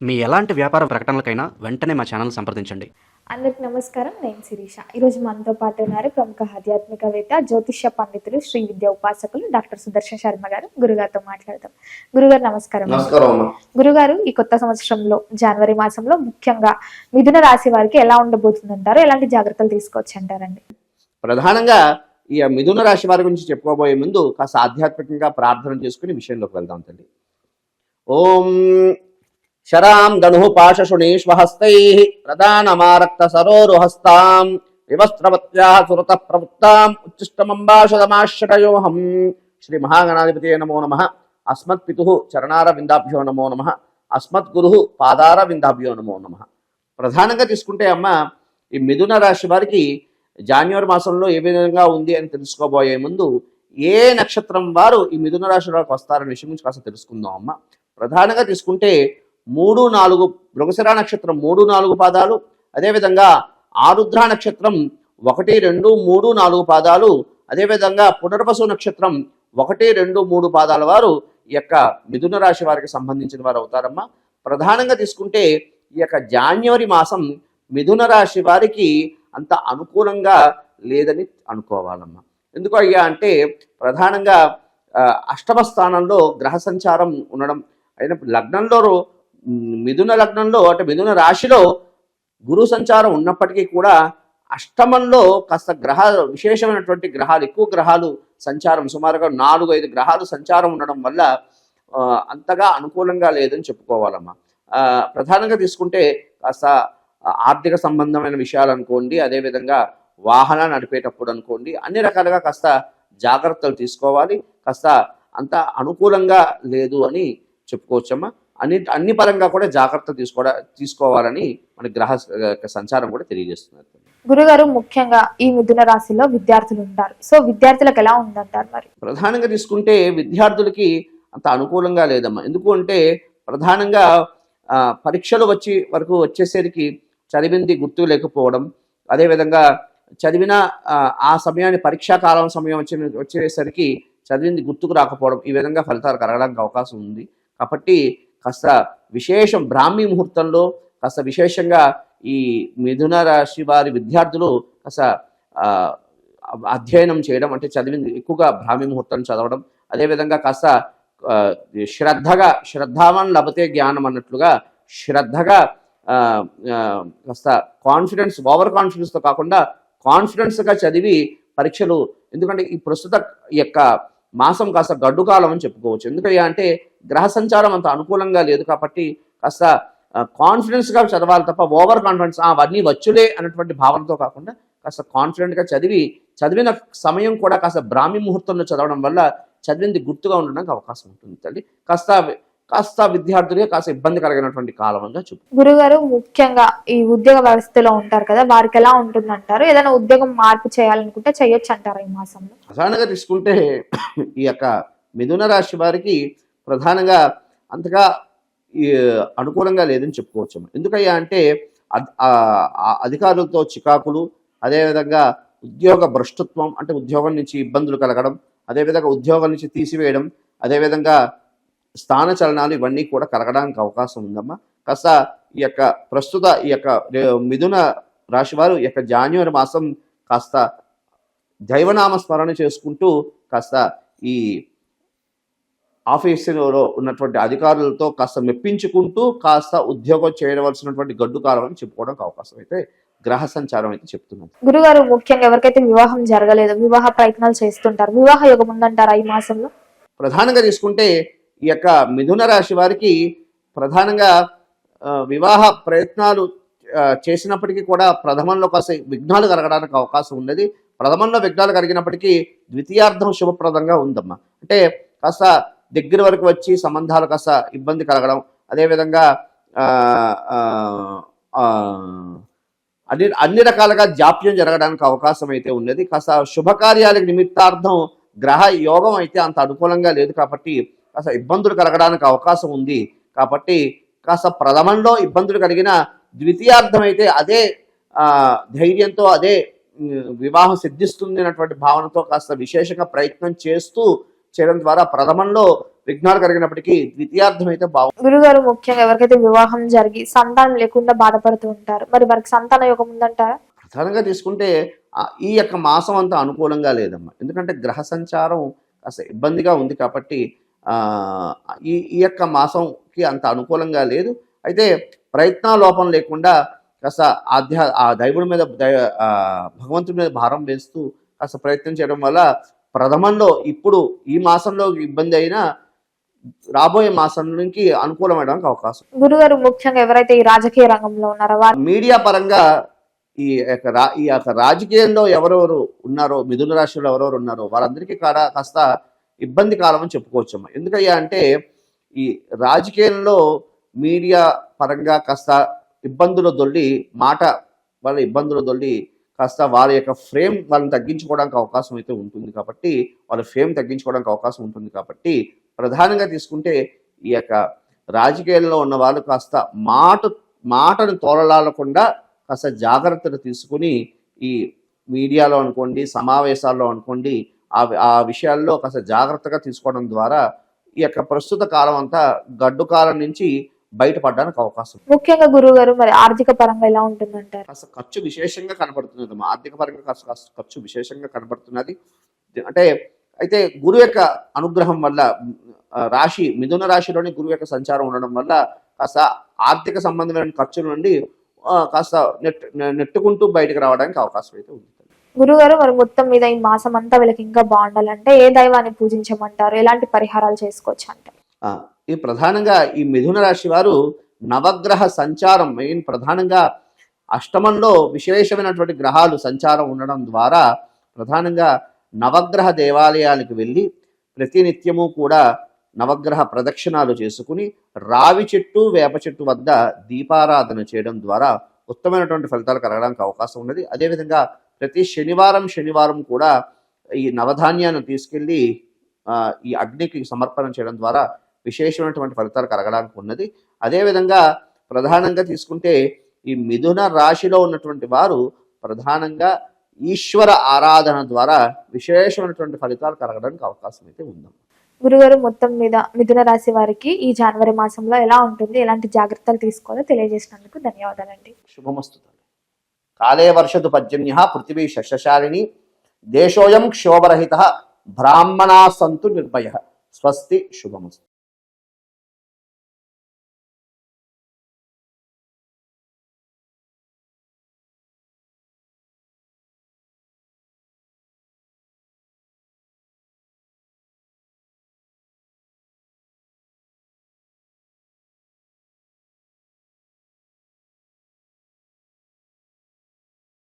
మీ ఎలాంటి వ్యాపార ప్రకటనలకైనా వెంటనే మా ఛానల్ సంప్రదించండి. అందరికి నమస్కారం. నేను శిరీష. ఈరోజు మనతో పాటు ఉన్నారు ప్రముఖ ఆధ్యాత్మికవేత్త, జ్యోతిష్య పండితులు, శ్రీ విద్యా ఉపాసకులు డాక్టర్ సుదర్శన్ శర్మ గారు. గురుగారితో మాట్లాడతాం. గురుగారు నమస్కారం. గురుగారు, ఈ కొత్త సంవత్సరంలో జనవరి మాసంలో ముఖ్యంగా మిథున రాశి వారికి ఎలా ఉండబోతుందంటారు? ఎలాంటి జాగ్రత్తలు తీసుకోవచ్చు అంటారండి? ప్రధానంగా ఈ మిథున రాశి వారి గురించి చెప్పుకోబోయే ముందు కాస్త ఆధ్యాత్మికంగా ప్రార్థన చేసుకుని విషయంలోకి వెళ్దాం తల్లి. ఓం శరాం ధను పాశశుణీష్వహస్తై ప్రధానమారక్త సరోరుహస్తాం వివస్త్రవత్యా సురత ప్రవృత్తాం ఉచ్చిష్టమంబాషదమాశ్రయోహం. శ్రీ మహాగణాధిపతే నమో నమః. అస్మత్పితుః చరణారవిందాభ్యో నమో నమః. అస్మద్గురుః పాదారవిందాభ్యో నమో నమః. ప్రధానంగా తీసుకుంటే అమ్మ, ఈ మిథున రాశి వారికి జాన్యువరి మాసంలో ఏ విధంగా ఉంది అని తెలుసుకోబోయే ముందు ఏ నక్షత్రం వారు ఈ మిథున రాశి వారికి వస్తారనే విషయం గురించి కాస్త తెలుసుకుందాం అమ్మ. ప్రధానంగా తీసుకుంటే 3-4 మృగశిర నక్షత్రం 3-4 పాదాలు, అదేవిధంగా ఆరుద్ర నక్షత్రం 1, 2, 3, 4 పాదాలు, అదేవిధంగా పునర్వసు నక్షత్రం 1, 2, 3 పాదాల వారు ఈ యొక్క మిథున రాశి వారికి సంబంధించిన వారు అవుతారమ్మా. ప్రధానంగా తీసుకుంటే ఈ యొక్క జాన్యువరి మాసం మిథున రాశి వారికి అంత అనుకూలంగా లేదని అనుకోవాలమ్మా. ఎందుకు అయ్యా అంటే, ప్రధానంగా అష్టమ స్థానంలో గ్రహ సంచారం ఉండడం అయినప్పుడు లగ్నంలో మిథున లగ్నంలో అంటే మిథున రాశిలో గురు సంచారం ఉన్నప్పటికీ కూడా అష్టమంలో కాస్త విశేషమైనటువంటి గ్రహాలు, ఎక్కువ గ్రహాలు సంచారం, సుమారుగా 4-5 గ్రహాలు సంచారం ఉండడం వల్ల అంతగా అనుకూలంగా లేదని చెప్పుకోవాలమ్మా. ప్రధానంగా తీసుకుంటే కాస్త ఆర్థిక సంబంధమైన విషయాలు అనుకోండి, అదేవిధంగా వాహనాలు నడిపేటప్పుడు అనుకోండి, అన్ని రకాలుగా కాస్త జాగ్రత్తలు తీసుకోవాలి. కాస్త అంత అనుకూలంగా లేదు అని చెప్పుకోవచ్చమ్మా. అన్ని పరంగా కూడా జాగ్రత్త తీసుకోవాలని మన గ్రహ సంచారం కూడా తెలియజేస్తున్నారు. గురుగారు, ముఖ్యంగా ఈ మిథున రాశిలో విద్యార్థులు ఉంటారు. సో విద్యార్థులకు ఎలా ఉందంటారు? మరి ప్రధానంగా తీసుకుంటే విద్యార్థులకి అంత అనుకూలంగా లేదమ్మా. ఎందుకు అంటే, ప్రధానంగా పరీక్షలు వచ్చేసరికి చదివింది గుర్తు లేకపోవడం, అదేవిధంగా చదివిన ఆ సమయాన్ని పరీక్షాకాలం సమయం వచ్చేసరికి చదివింది గుర్తుకు రాకపోవడం, ఈ విధంగా ఫలితాలు కలగడానికి అవకాశం ఉంది. కాబట్టి కాస్త విశేషం బ్రాహ్మీ ముహూర్తంలో కాస్త విశేషంగా ఈ మిథున రాశి వారి విద్యార్థులు కాస్త అధ్యయనం చేయడం, అంటే చదివింది ఎక్కువగా బ్రాహ్మీ ముహూర్తం చదవడం, అదేవిధంగా కాస్త శ్రద్ధావన్ లభతే జ్ఞానం అన్నట్లుగా శ్రద్ధగా కాస్త ఓవర్ కాన్ఫిడెన్స్తో కాకుండా కాన్ఫిడెన్స్గా చదివి పరీక్షలు, ఎందుకంటే ఈ ప్రస్తుత యొక్క మాసం కాస్త గడ్డు కాలం అని చెప్పుకోవచ్చు. ఎందుకంటే అంటే గ్రహ సంచారం అంత అనుకూలంగా లేదు కాబట్టి కాస్త కాన్ఫిడెన్స్గా చదవాలి తప్ప ఓవర్ కాన్ఫిడెన్స్ అవన్నీ వచ్చులే అన్నటువంటి భావనతో కాకుండా కాస్త కాన్ఫిడెంట్గా చదివిన సమయం కూడా కాస్త బ్రాహ్మీ ముహూర్తంలో చదవడం వల్ల చదివింది గుర్తుగా ఉండడానికి అవకాశం ఉంటుంది తల్లి. కాస్త విద్యార్థులుగా కాస్త ఇబ్బంది కలిగినటువంటి కాలంగా చెప్పు. గురుగారు, ముఖ్యంగా ఈ ఉద్యోగ వ్యవస్థలో ఉంటారు కదా, వారికి ఎలా ఉంటుందంటారు? ఏదైనా ఉద్యోగం మార్పు చేయాలనుకుంటే చేయొచ్చు అంటారా ఈ మాసంలో? ప్రధానంగా తీసుకుంటే ఈ యొక్క మిథున రాశి వారికి ప్రధానంగా అంతగా అనుకూలంగా లేదని చెప్పుకోవచ్చు. ఎందుకయ్యా అంటే, అధికారులతో చికాకులు, అదేవిధంగా ఉద్యోగ భ్రష్టత్వం, అంటే ఉద్యోగం నుంచి ఇబ్బందులు కలగడం, అదేవిధంగా ఉద్యోగం నుంచి తీసివేయడం, అదేవిధంగా స్థాన చలనాలు, ఇవన్నీ కూడా కలగడానికి అవకాశం ఉందమ్మా. కాస్త ఈ యొక్క ప్రస్తుత ఈ యొక్క మిథున రాశి వారు ఈ యొక్క జాన్యువరి మాసం కాస్త దైవనామ స్మరణ చేసుకుంటూ కాస్త ఈ ఆఫీసులో ఉన్నటువంటి అధికారులతో కాస్త మెప్పించుకుంటూ కాస్త ఉద్యోగం చేయవలసినటువంటి గడ్డు కాలం అని చెప్పుకోవడానికి అవకాశం అయితే గ్రహ సంచారం అయితే చెప్తున్నాను. గురుగారు, ముఖ్యంగా ఎవరికైతే వివాహం జరగలేదు, వివాహ ప్రయత్నాలు చేస్తుంటారు, వివాహ యోగం ఉందంటారా ఈ మాసంలో? ప్రధానంగా తీసుకుంటే ఈ యొక్క మిథున రాశి వారికి ప్రధానంగా వివాహ ప్రయత్నాలు చేసినప్పటికీ కూడా ప్రథమంలో కాస్త విఘ్నాలు కలగడానికి అవకాశం ఉన్నది. ప్రథమంలో విఘ్నాలు కలిగినప్పటికీ ద్వితీయార్థం శుభప్రదంగా ఉందమ్మా. అంటే కాస్త దగ్గర వరకు వచ్చి సంబంధాలు కాస్త ఇబ్బంది కలగడం, అదేవిధంగా అన్ని రకాలుగా జాప్యం జరగడానికి అవకాశం అయితే ఉన్నది. కాస్త శుభకార్యాలకు నిమిత్తార్థం గ్రహ యోగం అయితే అంత అనుకూలంగా లేదు కాబట్టి కాస్త ఇబ్బందులు కలగడానికి అవకాశం ఉంది. కాబట్టి కాస్త ప్రథమంలో ఇబ్బందులు కలిగిన ద్వితీయార్థం అయితే అదే ధైర్యంతో అదే వివాహం సిద్ధిస్తుంది అన్నటువంటి భావనతో కాస్త విశేషంగా ప్రయత్నం చేయడం ద్వారా ప్రథమంలో విఘ్నాలు కలిగినప్పటికీ ద్వితీయార్థం అయితే బాగుంది. గురుగారు ముఖ్యంగా ఎవరికైతే వివాహం జరిగి సంతానం లేకుండా బాధపడుతూ ఉంటారు, మరి వారికి సంతాన యోగం ఉందంటారా? ప్రధానంగా తీసుకుంటే ఈ యొక్క మాసం అంతా అనుకూలంగా లేదమ్మా. ఎందుకంటే గ్రహ సంచారం కాస్త ఇబ్బందిగా ఉంది కాబట్టి ఈ యొక్క మాసంకి అంత అనుకూలంగా లేదు. అయితే ప్రయత్నాలోపం లేకుండా కాస్త ఆ దైవుడి మీద భగవంతుడి మీద భారం వేస్తూ కాస్త ప్రయత్నం చేయడం వల్ల ప్రథమంలో ఇప్పుడు ఈ మాసంలో ఇబ్బంది అయినా రాబోయే మాసానికి అనుకూలమవడానికి అవకాశం. గురుగారు ముఖ్యంగా ఎవరైతే ఈ రాజకీయ రంగంలో ఉన్నారో వారు మీడియా పరంగా ఈ యొక్క రాజకీయంలో ఎవరెవరు ఉన్నారో, మిథున రాశిలో ఎవరెవరు ఉన్నారో వారందరికీ కాస్త ఇబ్బంది కాలం అని చెప్పుకోవచ్చమ్మా. ఎందుకయ్యా అంటే ఈ రాజకీయంలో మీడియా పరంగా కాస్త ఇబ్బందులు దొల్లి వాళ్ళ ఇబ్బందులు దొల్లి కాస్త వారి యొక్క ఫ్రేమ్ వాళ్ళని తగ్గించుకోవడానికి అవకాశం అయితే ఉంటుంది కాబట్టి, వాళ్ళ ఫేమ్ తగ్గించుకోవడానికి అవకాశం ఉంటుంది కాబట్టి ప్రధానంగా తీసుకుంటే ఈ యొక్క రాజకీయాల్లో ఉన్న వాళ్ళు కాస్త మాటను తోలలాడకుండా కాస్త జాగ్రత్తలు తీసుకుని ఈ మీడియాలో అనుకోండి, సమావేశాల్లో అనుకోండి, ఆ విషయాల్లో కాస్త జాగ్రత్తగా తీసుకోవడం ద్వారా ఈ యొక్క ప్రస్తుత కాలం అంతా గడ్డు కాలం నుంచి బయటపడడానికి అవకాశం. ముఖ్యంగా గురువు గారు మరి ఆర్థిక పరంగా ఎలా ఉంటుందంటారు? కాస్త ఖర్చు విశేషంగా కనబడుతున్నది. ఆర్థిక పరంగా కాస్త ఖర్చు విశేషంగా కనబడుతున్నది. అయితే గురువు యొక్క అనుగ్రహం వల్ల మిథున రాశిలోని గురువు యొక్క సంచారం ఉండడం వల్ల కాస్త ఆర్థిక సంబంధమైన ఖర్చుల నుండి కాస్త నెట్టుకుంటూ బయటకు రావడానికి అవకాశం అయితే ఉంది. గురుగారు మరి మొత్తం మీద ఈ మాసం అంతా వీళ్ళకి ఇంకా బాగుండాలంటే ఏ దైవాన్ని పూజించమంటారు, ఎలాంటి పరిహారాలు చేసుకోవచ్చు అంటారు? ఈ ప్రధానంగా ఈ మిథున రాశి వారు నవగ్రహ సంచారం మెయిన్ ప్రధానంగా అష్టమంలో విశేషమైనటువంటి గ్రహాలు సంచారం ఉండడం ద్వారా ప్రధానంగా నవగ్రహ దేవాలయాలకు వెళ్ళి ప్రతినిత్యము కూడా నవగ్రహ ప్రదక్షిణాలు చేసుకుని రావి చెట్టు వేప చెట్టు వద్ద దీపారాధన చేయడం ద్వారా ఉత్తమమైనటువంటి ఫలితాలు కలగడానికి అవకాశం ఉన్నది. అదేవిధంగా ప్రతి శనివారం కూడా ఈ నవధాన్యాన్ని తీసుకెళ్ళి ఈ అగ్నికి సమర్పణ చేయడం ద్వారా విశేషమైనటువంటి ఫలితాలు కలగడానికి ఉన్నది. అదేవిధంగా ప్రధానంగా తీసుకుంటే ఈ మిథున రాశిలో ఉన్నటువంటి వారు ప్రధానంగా ఈశ్వర ఆరాధన ద్వారా విశేషమైనటువంటి ఫలితాలు కలగడానికి అవకాశం అయితే ఉంది. గురుగారు మొత్తం మీద మిథున రాశి వారికి ఈ జనవరి మాసంలో ఎలా ఉంటుంది, ఎలాంటి జాగ్రత్తలు తీసుకోవాలో తెలియజేసినందుకు ధన్యవాదాలండి. శుభమస్తు. కాలే వర్షతు పర్జన్య పృథివీ శస్యశాలిని దేశోయం క్షోభరహిత బ్రాహ్మణా సంతు నిర్భయ. స్వస్తి. శుభమస్తు.